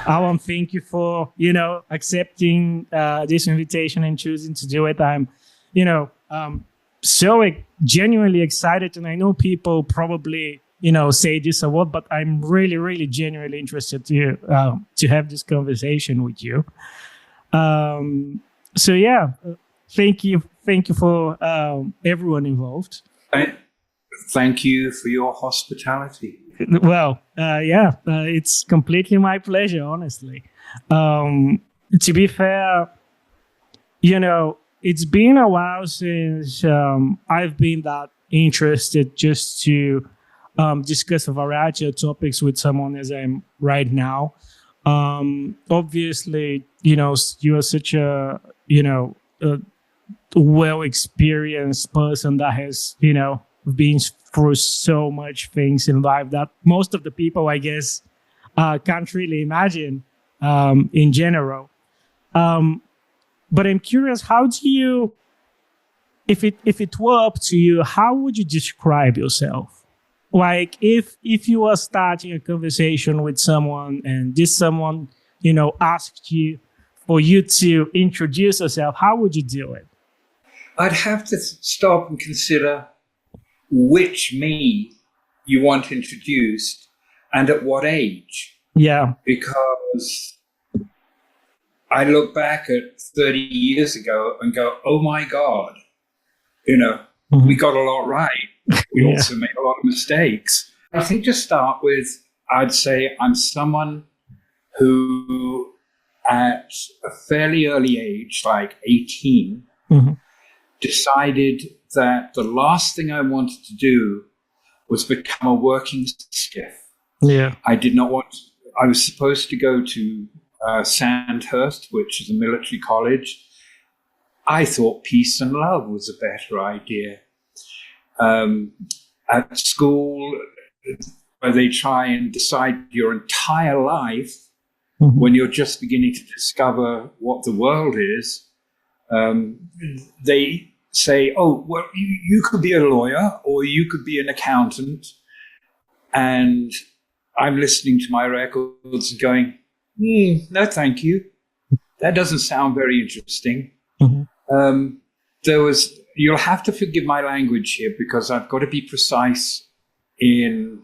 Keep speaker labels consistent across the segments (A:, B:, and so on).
A: Alan, thank you for, accepting this invitation and choosing to do it. I'm, so genuinely excited. And I know people probably, say this a lot, but I'm really, really genuinely interested to have this conversation with you. So yeah, thank you for everyone involved.
B: Thank you for your hospitality.
A: Well, it's completely my pleasure, honestly. To be fair, it's been a while since I've been that interested just to discuss a variety of topics with someone as I'm right now. Obviously, you are such a well-experienced person that has, been through so much things in life that most of the people, I guess, can't really imagine in general. But I'm curious, how do you, if it were up to you, how would you describe yourself? Like if you were starting a conversation with someone and this someone, asked you for you to introduce yourself, how would you do it?
B: I'd have to stop and consider which me you want introduced and at what age.
A: Yeah.
B: Because I look back at 30 years ago and go, oh my God, we got a lot right. We also made a lot of mistakes. I think to start with, I'd say I'm someone who at a fairly early age, like 18, decided that the last thing I wanted to do was become a working stiff.
A: Yeah.
B: I did not want, I was supposed to go to Sandhurst, which is a military college. I thought peace and love was a better idea. At school, where they try and decide your entire life when you're just beginning to discover what the world is, they say, oh, well, you could be a lawyer or you could be an accountant. And I'm listening to my records and going, no, thank you. That doesn't sound very interesting. You'll have to forgive my language here because I've got to be precise in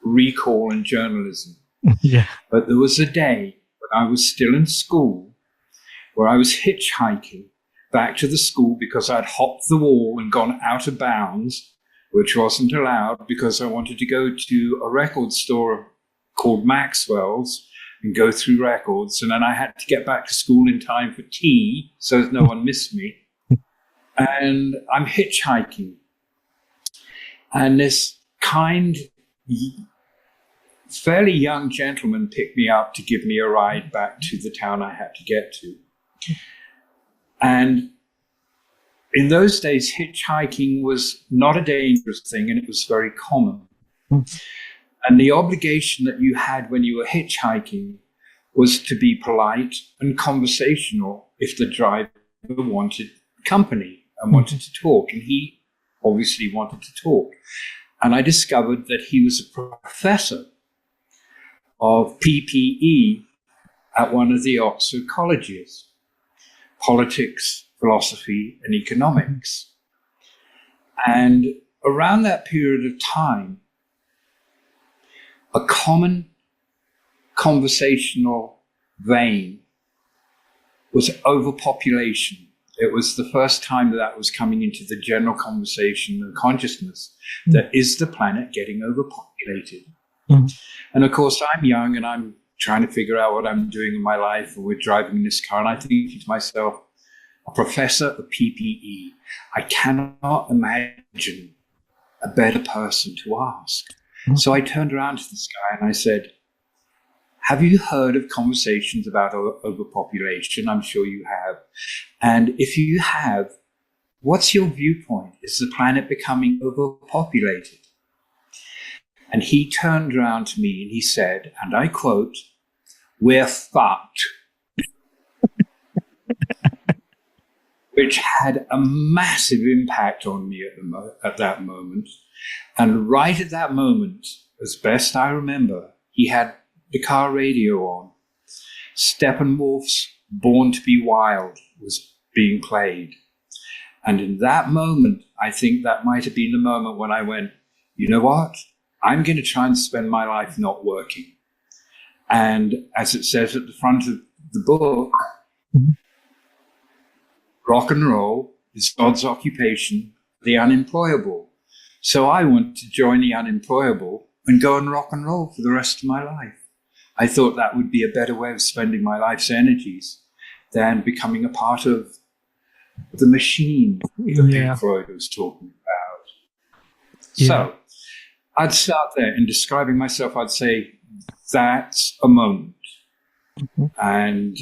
B: recall and journalism.
A: Yeah.
B: But there was a day when I was still in school where I was hitchhiking back to the school because I'd hopped the wall and gone out of bounds, which wasn't allowed because I wanted to go to a record store called Maxwell's and go through records. And then I had to get back to school in time for tea so that no one missed me. And I'm hitchhiking. And this kind, fairly young gentleman picked me up to give me a ride back to the town I had to get to. And in those days, hitchhiking was not a dangerous thing, and it was very common. And the obligation that you had when you were hitchhiking was to be polite and conversational if the driver wanted company and wanted to talk. And he obviously wanted to talk. And I discovered that he was a professor of PPE at one of the Oxford colleges, politics, philosophy, and economics. And around that period of time, a common conversational vein was overpopulation. It was the first time that was coming into the general conversation and consciousness that is the planet getting overpopulated? And of course, I'm young and I'm trying to figure out what I'm doing in my life, and we're driving this car, and I think to myself, a professor of PPE, I cannot imagine a better person to ask. So I turned around to this guy and I said, have you heard of conversations about overpopulation? I'm sure you have. And if you have, what's your viewpoint? Is the planet becoming overpopulated? And he turned around to me and he said, and I quote, we're fucked. Which had a massive impact on me at that moment. And right at that moment, as best I remember, he had the car radio on. Steppenwolf's Born to Be Wild was being played. And in that moment, I think that might have been the moment when I went, you know what? I'm going to try and spend my life not working. And as it says at the front of the book, rock and roll is God's occupation, the unemployable. So I want to join the unemployable and go and rock and roll for the rest of my life. I thought that would be a better way of spending my life's energies than becoming a part of the machine that Pink Floyd was talking about.
A: Yeah.
B: So I'd start there. In describing myself, I'd say that's a moment. And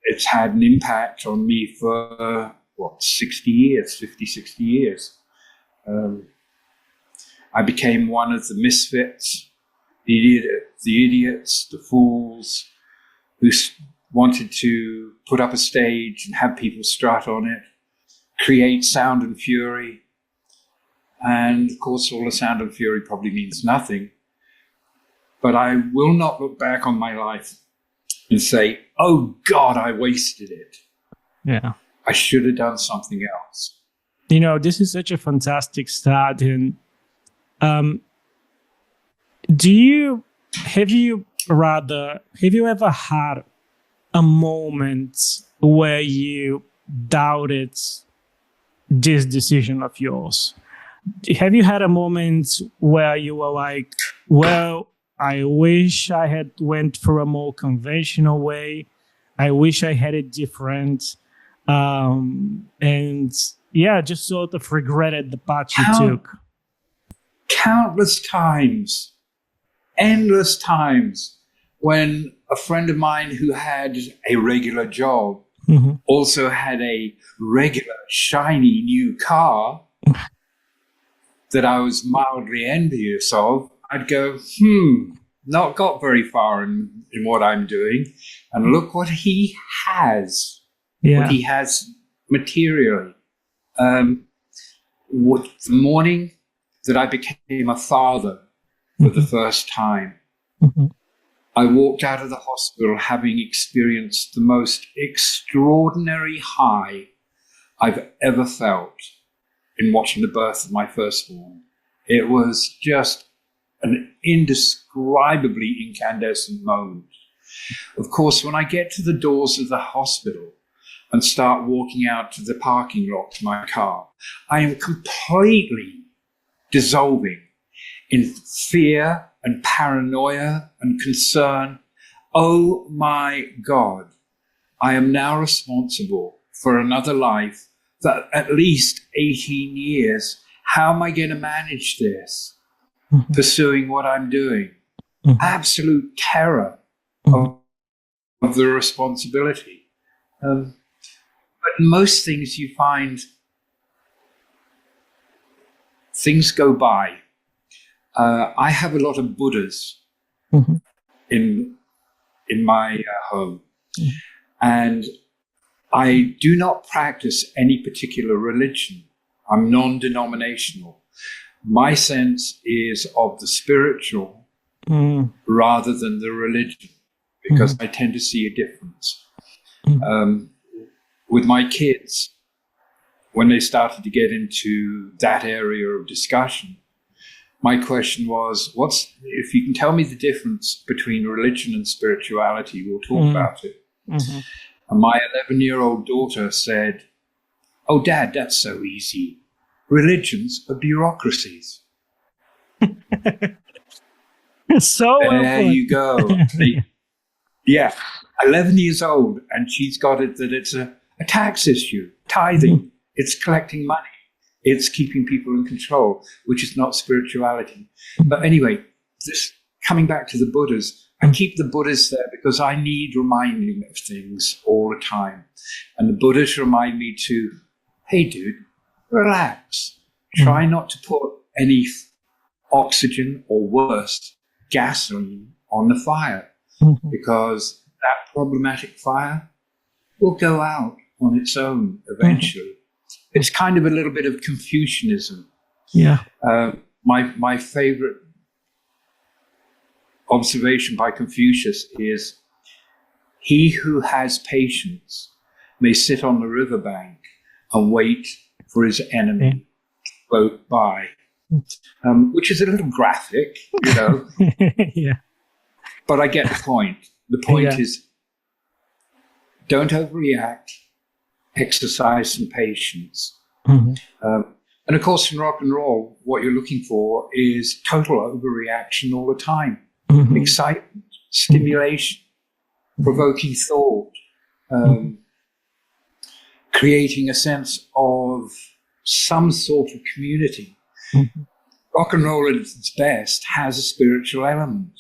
B: it's had an impact on me for, 60 years, 50, 60 years. I became one of the misfits, the idiots, the fools who wanted to put up a stage and have people strut on it, create sound and fury. And of course, all the sound and fury probably means nothing. But I will not look back on my life and say, oh God, I wasted it.
A: Yeah.
B: I should have done something else.
A: This is such a fantastic start. And have you ever had a moment where you doubted this decision of yours? Have you had a moment where you were like, well, I wish I had went for a more conventional way. I wish I had it different. And yeah, just sort of regretted the path you took.
B: Countless times, endless times, when a friend of mine who had a regular job also had a regular, shiny new car that I was mildly envious of, I'd go, not got very far in what I'm doing. And look what he has, what he has materially. The morning that I became a father for the first time, I walked out of the hospital having experienced the most extraordinary high I've ever felt in watching the birth of my firstborn. It was just an indescribably incandescent moment. Of course, when I get to the doors of the hospital and start walking out to the parking lot to my car, I am completely dissolving in fear and paranoia and concern. Oh my God, I am now responsible for another life for at least 18 years. How am I going to manage this? Pursuing what I'm doing. Absolute terror of the responsibility. But most things you find, things go by. I have a lot of Buddhas in my home. And I do not practice any particular religion. I'm non-denominational. My sense is of the spiritual rather than the religion, because I tend to see a difference. With my kids, when they started to get into that area of discussion, my question was, if you can tell me the difference between religion and spirituality, we'll talk about it. And my 11-year-old daughter said, oh, Dad, that's so easy. Religions are bureaucracies.
A: So
B: there you go. 11 years old, and she's got it that it's a tax issue, tithing. It's collecting money. It's keeping people in control, which is not spirituality. But anyway, this coming back to the Buddhas, I keep the Buddhas there because I need reminding of things all the time. And the Buddhas remind me to, hey, dude, relax. Try not to put any oxygen or worse, gasoline on the fire, because that problematic fire will go out on its own eventually. It's kind of a little bit of Confucianism.
A: Yeah.
B: My favorite observation by Confucius is He who has patience may sit on the riverbank and wait for his enemy to float by. Which is a little graphic, you know.
A: Yeah.
B: But I get the point. The point
A: Yeah.
B: is, don't overreact, exercise some patience.
A: Mhm.
B: And of course, in rock and roll, what you're looking for is total overreaction all the time.
A: Mhm.
B: Excitement, stimulation, provoking thought, creating a sense of some sort of community.
A: Mhm.
B: Rock and roll at its best has a spiritual element.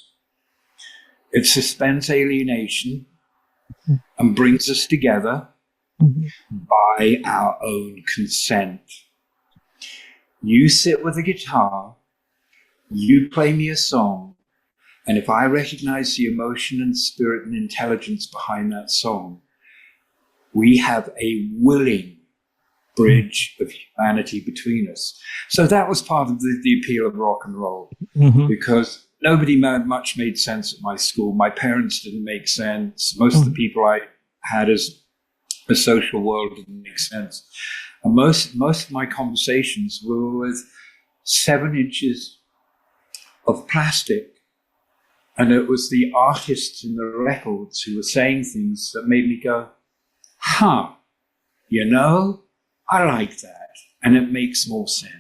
B: It suspends alienation and brings us together by our own consent. You sit with a guitar, you play me a song, and if I recognize the emotion and spirit and intelligence behind that song, we have a willing bridge of humanity between us. So that was part of the appeal of rock and roll, because nobody much made sense at my school. My parents didn't make sense. Most of the people I had as a social world didn't make sense. And most of my conversations were with 7 inches of plastic. And it was the artists in the records who were saying things that made me go, you know, I like that. And it makes more sense.